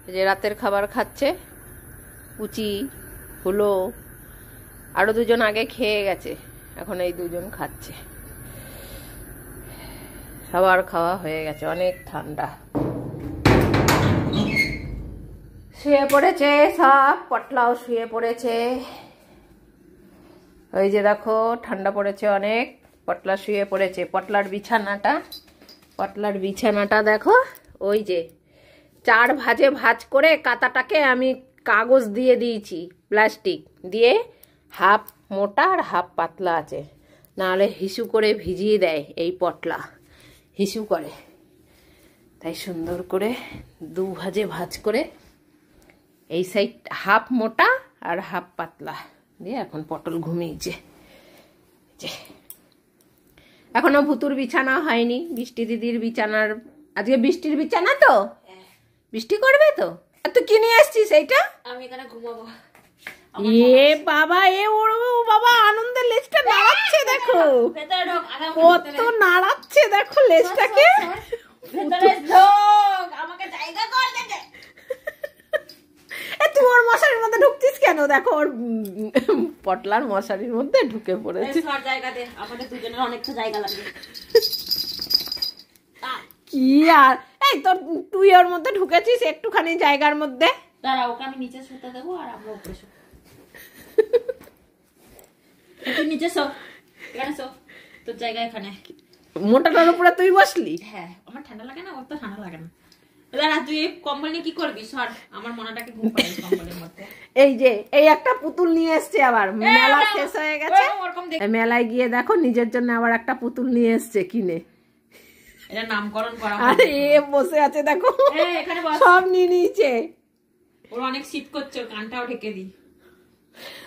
যে রাতের খাবার খাচ্ছে, পুচি হলো, আরো দুজন আগে খেয়ে গেছে, এখন এই দুজন খাচ্ছে। সবার খাওয়া হয়ে গেছে, অনেক ঠান্ডা। শুয়ে পড়েছে সব, পটলাও শুয়ে পড়েছে। ওই যে দেখো ঠান্ডা পড়েছে অনেক, পটলা শুয়ে পড়েছে। পটলার বিছানাটা দেখো, ওই যে 4 ভাজে ভাজ করে কাতাটাকে আমি কাগজ দিয়ে দিয়েছি, প্লাস্টিক দিয়ে, হাফ মোটা আর হাফ পাতলা আছে, নাহলে হিসু করে ভিজিয়ে দেয় এই পটলা, হিসু করে। তাই সুন্দর করে 2 ভাজে ভাজ করে এই সাইড হাফ মোটা আর হাফ পাতলা দিয়ে এখন পটল ঘুমিয়েছে। এখনো ভুতুর বিছানা হয়নি, বৃষ্টি দিদির বিছানার, আজকে বৃষ্টির বিছানা তো, বৃষ্টি করবে তো। তুই কি নিয়ে এসছিস এইটা? আমি এখানে ঘুমাবো। এ বাবা, এ ওর বাবা আনন্দের লেজটা নাড়াচ্ছে দেখো, কত নাড়াচ্ছে দেখো লেজটাকে। আমাকে জায়গা কর দে। তুই ওর মশারির মধ্যে ঢুকছিস কেন? দেখো ওর পটলার মশারির মধ্যে ঢুকে পড়েছে। জায়গা দে, আমাদের দুজনের অনেকটা জায়গা লাগবে। কি আর, এই তোর, তুই ওর মধ্যে ঢুকেছিস একটুখানি জায়গার মধ্যে। দাঁড়া, ওকে আমি নিচে শুতে দেবো আর আমরা উপরে শুতে। তুই নিচে শো, এখানে শো, তোর জায়গা এখানে। মোটাটার উপরে তুই বসলি? হ্যাঁ, আমার ঠান্ডা লাগে না, ওর তো ঠান্ডা লাগে না। দাঁড়া, তুই কম্বল নিয়ে কি করবি? সর, আমার মনাটাকে ঘুম পাড়াই কম্বলের মধ্যে। এই যে এই একটা পুতুল নিয়ে এসছে, আবার মেলা শেষ হয়ে গেছে, মেলায় গিয়ে দেখো নিজের জন্য আবার একটা পুতুল নিয়ে এসছে কিনে। এটা নামকরণ করা। আরে এ বসে আছে দেখো, সব নিয়ে নিয়েছে। ওর অনেক শীত করছে, কানটাও ঢেকে দি।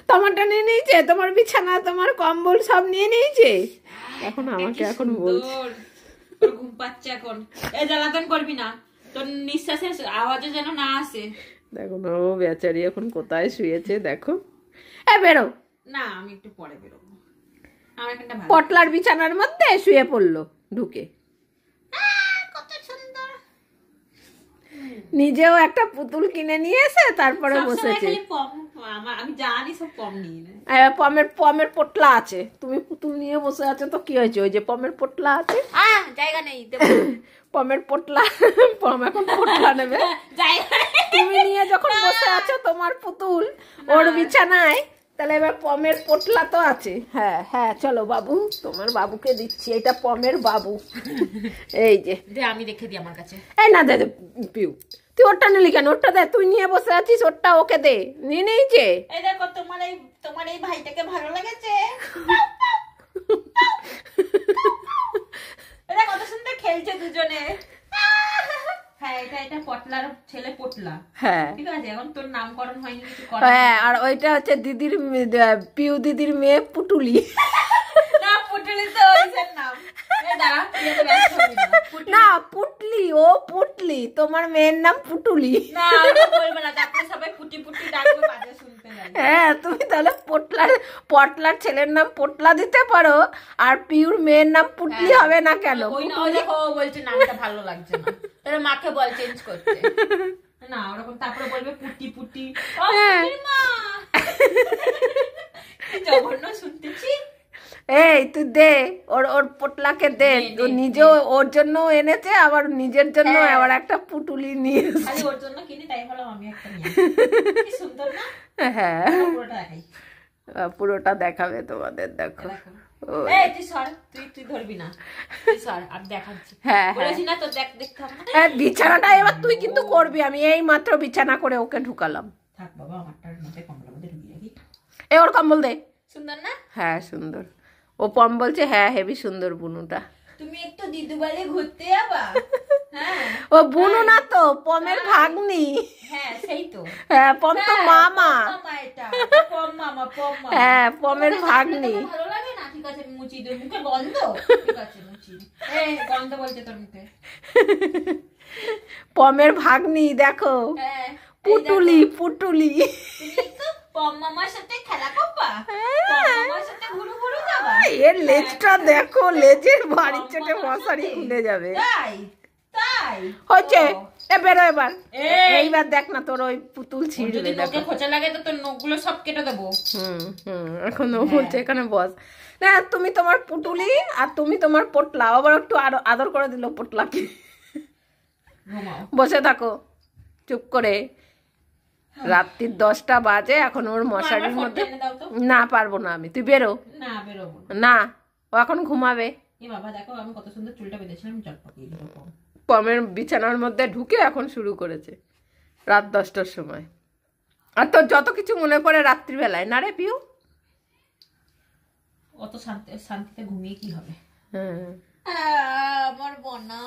তোমারটা নিয়ে নিয়েছে, তোমার বিছানা, তোমার কম্বল সব নিয়ে নিয়েছে। এখন আমাকে এখন বলছে ঘুম পাচ্ছে এখন। এই জ্বালাতন করবি না, তোর নিঃশ্বাসের আওয়াজও যেন না আসে। দেখো না, ও বেচারি এখন কোথায় শুয়েছে দেখো। বেরো না, আমি একটু পরে বেরোবো। আমার এখানটা ভালো। পটলার বিছানার মধ্যে শুয়ে পড়লো ঢুকে। কত সুন্দর। নিজেও একটা পুতুল কিনে নিয়ে এসে তারপরে বসেছে। আমি জানি সব কম নিয়ে নেয়। পমের পোটলা আছে, তুমি পুতুল নিয়ে বসে আছো তো কি হয়েছে? ওই যে পমের পোটলা আছে, জায়গা নেই। পমের পোটলা, পম এখন পোটলা নেবে। তুমি নিয়ে যখন বসে আছো তোমার পুতুল ওর বিছানায়, তাহলে এবার পমের পোটলা তো আছে। হ্যাঁ হ্যাঁ, চলো বাবু, তোমার বাবুকে দিচ্ছি, এটা পমের বাবু। এই যে আমি রেখে দিই আমার কাছে। এই না, দে পিউ, তুই ওরটা নিলি কেন? ওরটা দে, তুই নিয়ে বসে আছিস, ওরটা ওকে দে। নিয়ে নিয়েছে। এই দেখো, তোমার এই ভাইটাকে ভালো লেগেছে। এটা কত সুন্দর খেলছে দুজনে। হ্যাঁ, এটা পটলার ছেলে পটলা। হ্যাঁ, ঠিক আছে, এখন তোর নামকরণ হয়নি কিছু করা। হ্যাঁ, আর ওইটা হচ্ছে দিদির, পিউ দিদির মেয়ে পুটুলি। না, পুটুলি তো ওইটার নাম। না, পুটলি, ও পুটলি, তোমার মেয়ের নাম পুটুলি। না, বলবে না, তারপরে সবাই পুটি পুটি ডাকবে, বাজে শুনতে লাগে। হ্যাঁ, তুমি তাহলে পটলার ছেলের নাম পটলা দিতে পারো, আর পিউর মেয়ের নাম পুটলি হবে না কেন? বলছে নামটা ভালো লাগছে না, তাহলে মাকে বল চেঞ্জ করতে। না, ওরকম তারপরে বলবে পুটি পুটি। মা জঘন্য শুনতেছি। এই তুই দে, ওর পোটলাকে দে, নিজেও ওর জন্য এনেছে, আবার নিজের জন্য আবার একটা পুটুলি নিয়ে এসেছে। ওর জন্য কিনি, তাই ভাবলাম আমি একটা নিয়ে। কি সুন্দর না? হ্যাঁ, পুরোটা দেখাই, পুরোটা দেখাবে তোমাদের। দেখো, এই তুই সর, তুই ধরবি না, তুই সর, আমি দেখাচ্ছি। হ্যাঁ বলেছি না তো, দেখতে হবে না। হ্যাঁ, বিছানাটা এবার তুই কিন্তু করবি, আমি এই মাত্র বিছানা করে ওকে ঢুকালাম। থাক বাবা, আমারটার মধ্যে কম্বলের মধ্যে ঢুকিয়ে রাখি। এই ওর কম্বল দে। সুন্দর না? হ্যাঁ সুন্দর। ও পম বলছে হ্যাঁ হেবি সুন্দর বুনুটা। তুমি একটু দিদুবাড়ি ঘুরতে যাবা? হ্যাঁ, ও বুনু না তো, পমের ভাগ্নি। হ্যাঁ, সেই তো। হ্যাঁ, পম তো মামা। এটা পম মামা। হ্যাঁ, পমের ভাগ্নি। ভালো লাগে না? ঠিক আছে, মুচি দে, মুখে গন্ধ। ঠিক আছে, মুচি। এই গন্ধ বলতে তোর মুখে। পমের ভাগ্নি দেখো, হ্যাঁ, পুটুলি। তুমি একটু পম মামার সাথে খেলা করবা, পম মামার সাথে ঘুরু যাবা। এর লেজটা দেখো, লেজের বাড়ির চোটে মশারি খুলে যাবে। তাই হচ্ছে এ বেরো এবার। এইবার দেখ না তোর ওই পুতুল ছিঁড়বে। যদি তোকে খোঁচা লাগে তো তোর নখগুলো সব কেটে দেবো। এখন ও বলছে এখানে বস। না তুমি তোমার পুটুলি আর তুমি তোমার পোটলা, আবার একটু আদর করে দিল পোটলাকে। বসে থাকো চুপ করে। রাত্রির 10টা বাজে, এখন ওর মশারির মধ্যে। না পারবো না আমি, তুই বেরো। না বেরোবো না, ও এখন ঘুমাবে। এ বাবা দেখো আমি কত সুন্দর চুলটা বেঁধেছিলাম, চট পাকিয়ে দিল। পমের বিছানার মধ্যে ঢুকে এখন শুরু করেছে রাত 10টার সময়। আর তোর যত কিছু মনে পড়ে রাত্রিবেলায়, না রে পিউ? অত শান্তিতে ঘুমিয়ে কি হবে? আমার বোনা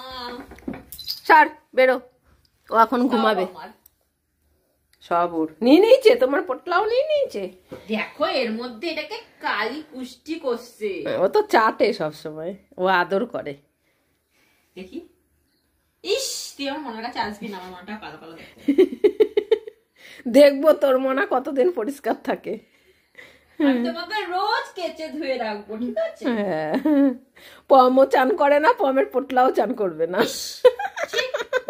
ছাড়, বেরো। ও এখন ঘুমাবে। সব ওর নিয়ে নিয়েছে, তোমার পোটলাও নিয়ে নিয়েছে। দেখো এর মধ্যে এটাকে কালি কুষ্টি করছে। ও তো চাটে সব সময়, ও আদর করে। দেখি, ইস তুই আমার মনের কাছে আসবি না, আমার মনটা কালো কালো দেখতে। দেখবো তোর মনা কতদিন পরিষ্কার থাকে। আমি তোমাকে রোজ কেচে ধুয়ে রাখবো, ঠিক আছে? হ্যাঁ, পমও চান করে না, পমের পোটলাও চান করবে না।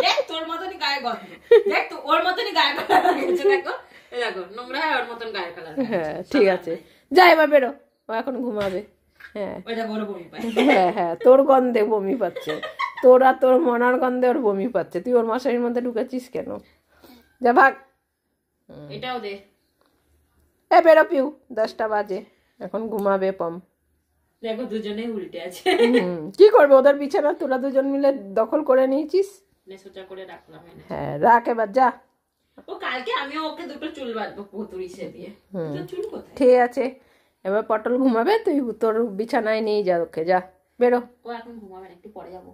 দেখ তোর মতনই গায়ে গন্ধ, দেখ তো ওর মতনই গায়ে কালার লাগছে। দেখো দেখো নোংরা হয় ওর মতন গায়ে কালার। হ্যাঁ ঠিক আছে, যা এবার বেরো, ও এখন ঘুমাবে। হ্যাঁ ওইটা বড় বমি পায়। হ্যাঁ হ্যাঁ, তোর গন্ধে বমি পাচ্ছে, তোর আর তোর মনার গন্ধে ওর বমি পাচ্ছে। তুই ওর মশারির মধ্যে ঢুকেছিস কেন? যা ভাগ। এটাও দে। এ বেরো পিউ, 10টা বাজে, এখন ঘুমাবে পম। দেখো দুজনেই উল্টে আছে। কি করবে, ওদের বিছানা তোরা দুজন মিলে দখল করে নিয়েছিস। সোজা করে রাখলাম। হ্যাঁ রাখ এবার, যা। ও কালকে আমিও ওকে দুটো চুল বাঁধবো পুতুরিশে দিয়ে। চুল কোথায়? ঠিক আছে, এবার পটল ঘুমাবে, তুই তোর বিছানায় নিয়ে যা ওকে, যা বেরো। ও এখন ঘুমাবে না, একটু পরে যাবো।